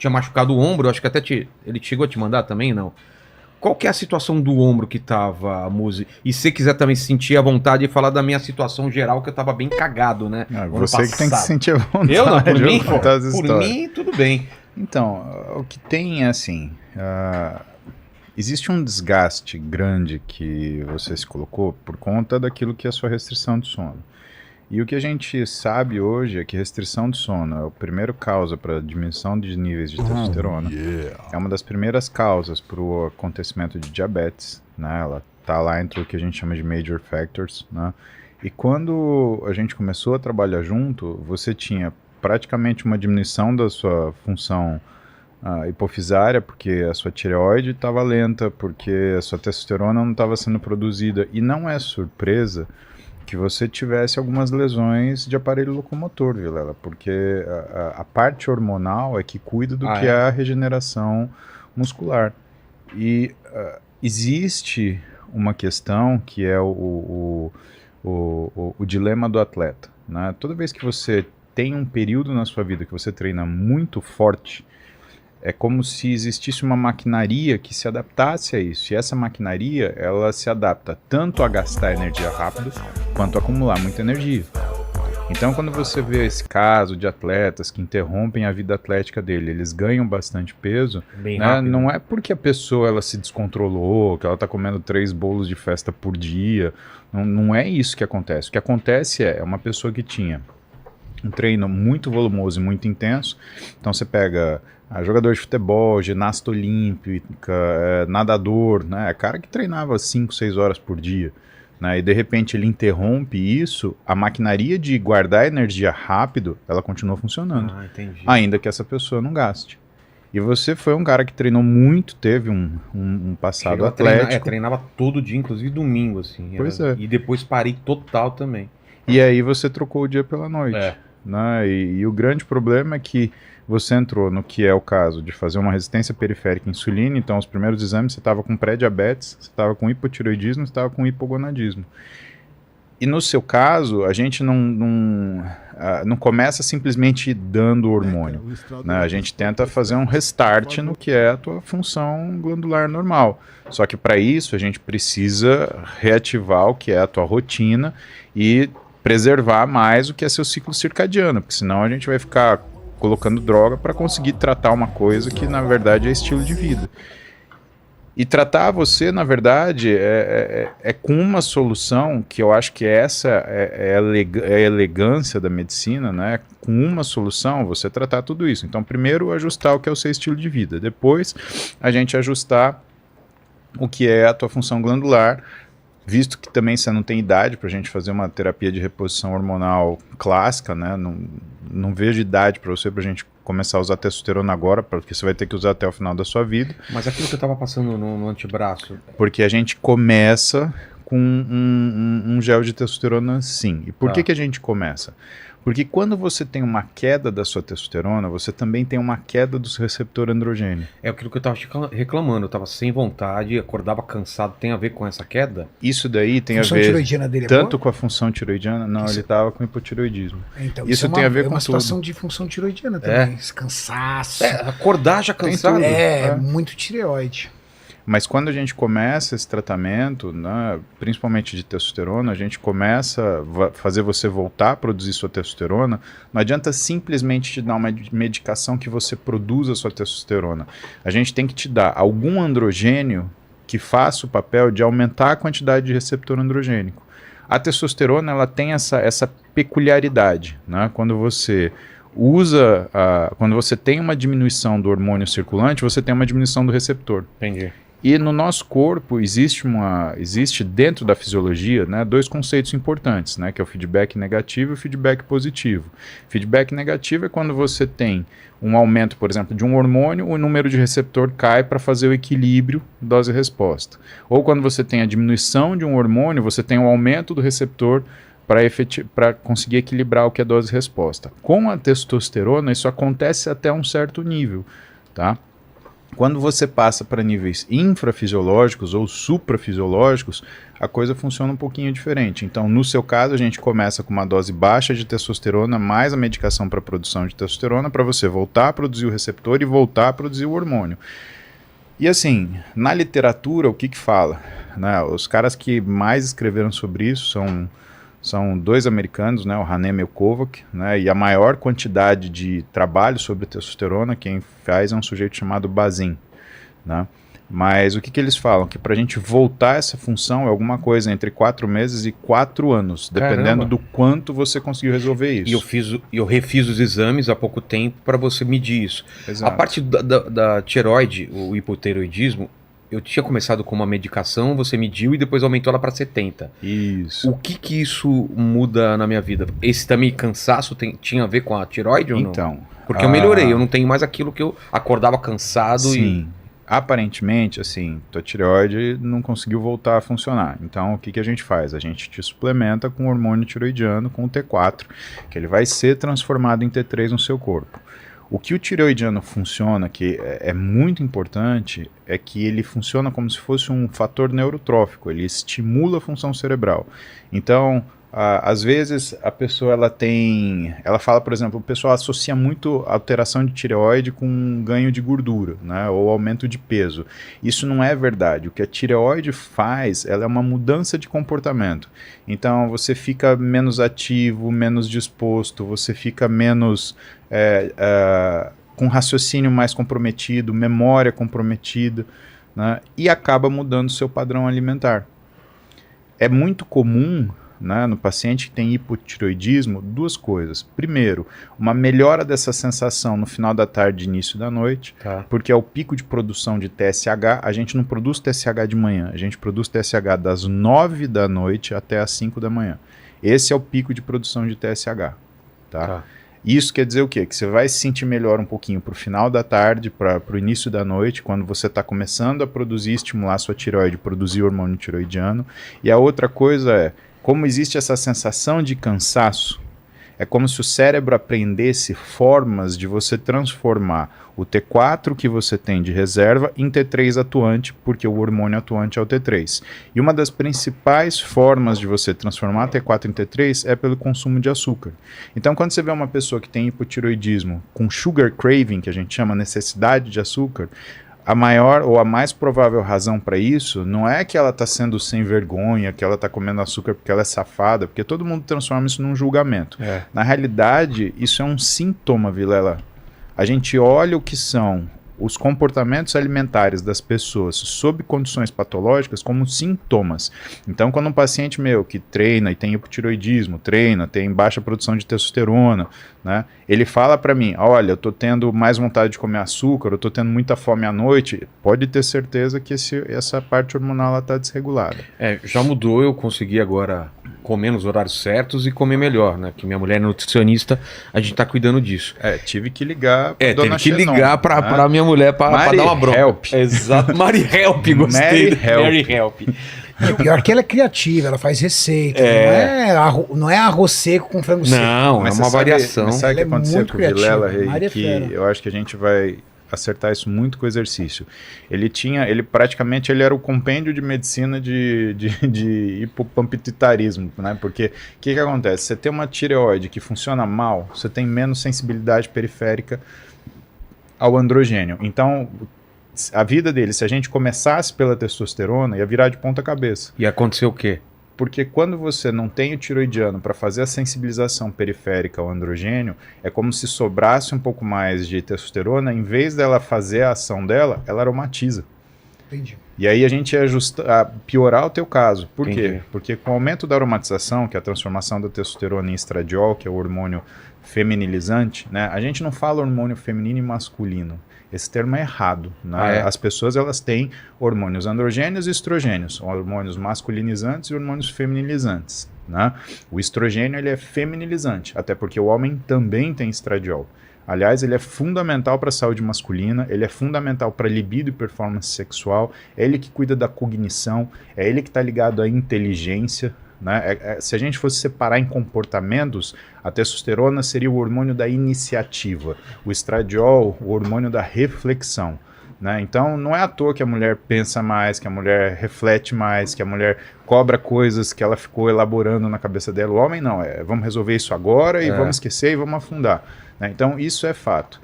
tinha machucado o ombro, acho que até ele chegou a te mandar também, não? Qual que é a situação do ombro que tava, Muzi? E se você quiser também se sentir à vontade e falar da minha situação geral, que eu tava bem cagado, né? Você que tem que se sentir à vontade. Eu não, por mim, por mim, tudo bem. Então, o que tem é assim, existe um desgaste grande que você se colocou por conta daquilo que é a sua restrição de sono. E o que a gente sabe hoje é que restrição de sono é a primeira causa para a diminuição de níveis de testosterona. É uma das primeiras causas para o acontecimento de diabetes, né? Ela está lá entre o que a gente chama de major factors, né? E quando a gente começou a trabalhar junto, você tinha praticamente uma diminuição da sua função hipofisária, porque a sua tireoide estava lenta, porque a sua testosterona não estava sendo produzida. E não é surpresa que você tivesse algumas lesões de aparelho locomotor, Vilela, porque a parte hormonal é que cuida do que é a regeneração muscular. E existe uma questão que é o dilema do atleta, né? Toda vez que você tem um período na sua vida que você treina muito forte, é como se existisse uma maquinaria que se adaptasse a isso. E essa maquinaria, ela se adapta tanto a gastar energia rápido, quanto a acumular muita energia. Então, quando você vê esse caso de atletas que interrompem a vida atlética dele, eles ganham bastante peso, né? Não é porque a pessoa ela se descontrolou, que ela está comendo 3 bolos de festa por dia. Não é isso que acontece. O que acontece é uma pessoa que tinha um treino muito volumoso e muito intenso. Então você pega jogador de futebol, ginasta olímpica, nadador, né? Cara que treinava 5, 6 horas por dia, né? E de repente ele interrompe isso, a maquinaria de guardar energia rápido, ela continua funcionando. Ainda que essa pessoa não gaste. E você foi um cara que treinou muito, teve um passado atlético. Treinava todo dia, inclusive domingo, assim. Pois é. E depois parei total também. E aí você trocou o dia pela noite. Né? E o grande problema é que você entrou no que é o caso de fazer uma resistência periférica à insulina. Então, os primeiros exames você estava com pré-diabetes, você estava com hipotireoidismo, você estava com hipogonadismo. E no seu caso, a gente não começa simplesmente dando hormônio, né? A gente tenta fazer um restart no que é a tua função glandular normal. Só que para isso a gente precisa reativar o que é a tua rotina e preservar mais o que é seu ciclo circadiano, porque senão a gente vai ficar colocando droga para conseguir tratar uma coisa que na verdade é estilo de vida. E tratar você, na verdade, é com uma solução que eu acho que essa é a elegância da medicina, né? Com uma solução você tratar tudo isso. Então, primeiro ajustar o que é o seu estilo de vida, depois a gente ajustar o que é a tua função glandular, visto que também você não tem idade para a gente fazer uma terapia de reposição hormonal clássica, né? Não vejo idade para você para a gente começar a usar testosterona agora, porque você vai ter que usar até o final da sua vida. Mas aquilo que eu estava passando no antebraço... Porque a gente começa com um gel de testosterona, sim. E por que a gente começa? Porque quando você tem uma queda da sua testosterona, você também tem uma queda do seu receptor androgênio. É aquilo que eu estava reclamando, eu estava sem vontade, acordava cansado. Tem a ver com essa queda? Isso daí tem a ver dele tanto com a função tiroidiana, não, ele estava com hipotireoidismo. Então, isso tem a ver com uma situação tudo. de função tiroidiana também, esse cansaço. Acordar já cansado. Muito tireoide. Mas quando a gente começa esse tratamento, né, principalmente de testosterona, a gente começa a fazer você voltar a produzir sua testosterona. Não adianta simplesmente te dar uma medicação que você produza sua testosterona. A gente tem que te dar algum androgênio que faça o papel de aumentar a quantidade de receptor androgênico. A testosterona ela tem essa peculiaridade, né? Quando você quando você tem uma diminuição do hormônio circulante, você tem uma diminuição do receptor. Entendi. E no nosso corpo existe dentro da fisiologia, né, 2 conceitos importantes, né, que é o feedback negativo e o feedback positivo. Feedback negativo é quando você tem um aumento, por exemplo, de um hormônio, o número de receptor cai para fazer o equilíbrio dose-resposta. Ou quando você tem a diminuição de um hormônio, você tem um aumento do receptor para conseguir equilibrar o que é dose-resposta. Com a testosterona, isso acontece até um certo nível, tá? Quando você passa para níveis infrafisiológicos ou suprafisiológicos, a coisa funciona um pouquinho diferente. Então, no seu caso, a gente começa com uma dose baixa de testosterona, mais a medicação para produção de testosterona, para você voltar a produzir o receptor e voltar a produzir o hormônio. E assim, na literatura, o que fala? Né? Os caras que mais escreveram sobre isso são dois americanos, né, o Hahnemann e o Kovac, né, e a maior quantidade de trabalho sobre testosterona, quem faz é um sujeito chamado Bazin, né. Mas o que eles falam? Que para a gente voltar essa função é alguma coisa entre 4 meses e 4 anos, dependendo Caramba. do quanto você conseguiu resolver isso. E eu refiz os exames há pouco tempo para você medir isso. Exato. A parte da tireoide, o hipotireoidismo, eu tinha começado com uma medicação, você mediu e depois aumentou ela para 70. Isso. O que isso muda na minha vida? Esse também cansaço tinha a ver com a tireoide ou não? Então. Porque eu melhorei, eu não tenho mais aquilo que eu acordava cansado Sim. Aparentemente, assim, tua tireoide não conseguiu voltar a funcionar. Então, o que a gente faz? A gente te suplementa com o hormônio tiroidiano, com o T4, que ele vai ser transformado em T3 no seu corpo. O que o tireoidiano funciona, que é muito importante, é que ele funciona como se fosse um fator neurotrófico, ele estimula a função cerebral. Então, às vezes a pessoa ela fala, por exemplo, o pessoal associa muito a alteração de tireoide com ganho de gordura, né, ou aumento de peso. Isso não é verdade. O que a tireoide faz, ela é uma mudança de comportamento. Então você fica menos ativo, menos disposto, você fica menos com raciocínio mais comprometido, memória comprometida, né, e acaba mudando o seu padrão alimentar. É muito comum, né, no paciente que tem hipotireoidismo, duas coisas. Primeiro, uma melhora dessa sensação no final da tarde e início da noite, porque é o pico de produção de TSH. A gente não produz TSH de manhã, a gente produz TSH das 9 da noite até as 5 da manhã. Esse é o pico de produção de TSH. Tá? Isso quer dizer o quê? Que você vai se sentir melhor um pouquinho para o final da tarde, para o início da noite, quando você está começando a produzir, estimular a sua tireoide, produzir hormônio tiroidiano. E a outra coisa é, como existe essa sensação de cansaço, é como se o cérebro aprendesse formas de você transformar o T4 que você tem de reserva em T3 atuante, porque o hormônio atuante é o T3. E uma das principais formas de você transformar T4 em T3 é pelo consumo de açúcar. Então, quando você vê uma pessoa que tem hipotireoidismo com sugar craving, que a gente chama necessidade de açúcar, a maior ou a mais provável razão para isso não é que ela está sendo sem vergonha, que ela está comendo açúcar porque ela é safada, porque todo mundo transforma isso num julgamento. Na realidade, isso é um sintoma, Vilela. A gente olha o que são os comportamentos alimentares das pessoas sob condições patológicas como sintomas. Então, quando um paciente meu que treina e tem hipotireoidismo, tem baixa produção de testosterona, né, ele fala para mim, olha, eu tô tendo mais vontade de comer açúcar, eu tô tendo muita fome à noite, pode ter certeza que essa parte hormonal está desregulada. Já mudou, eu consegui agora comer nos horários certos e comer melhor, né? Que minha mulher é nutricionista, a gente tá cuidando disso. Tive que ligar pra Dona Teve que Xenon, ligar pra minha mulher pra dar uma bronca. Help. Exato. Mary Help, gostei. Mary Help. E o pior é que ela é criativa, ela faz receita. Não é arroz seco com frango seco. Não, Mas é uma variação. Mas sabe o que Ela é aconteceu muito com o Vilela, criativa. Rei? Que eu acho que a gente vai acertar isso muito com o exercício. Ele praticamente era o compêndio de medicina de hipopampititarismo, né? Porque o que acontece? Você tem uma tireoide que funciona mal, você tem menos sensibilidade periférica ao androgênio. Então, a vida dele, se a gente começasse pela testosterona, ia virar de ponta cabeça. E aconteceu o quê? Porque quando você não tem o tiroidiano para fazer a sensibilização periférica ao androgênio, é como se sobrasse um pouco mais de testosterona, em vez dela fazer a ação dela, ela aromatiza. Entendi. E aí a gente ia piorar o teu caso. Por quê? Entendi. Porque com o aumento da aromatização, que é a transformação da testosterona em estradiol, que é o hormônio feminilizante, né? A gente não fala hormônio feminino e masculino. Esse termo é errado, né? As pessoas, elas têm hormônios androgênios e estrogênios, hormônios masculinizantes e hormônios feminilizantes, né? O estrogênio, ele é feminilizante, até porque o homem também tem estradiol. Aliás, ele é fundamental para a saúde masculina, ele é fundamental para libido e performance sexual, é ele que cuida da cognição, é ele que está ligado à inteligência, né? Se a gente fosse separar em comportamentos, a testosterona seria o hormônio da iniciativa, o estradiol, o hormônio da reflexão. né? Então não é à toa que a mulher pensa mais, que a mulher reflete mais, que a mulher cobra coisas que ela ficou elaborando na cabeça dela. O homem não, vamos resolver isso agora e vamos esquecer e vamos afundar, né? Então isso é fato.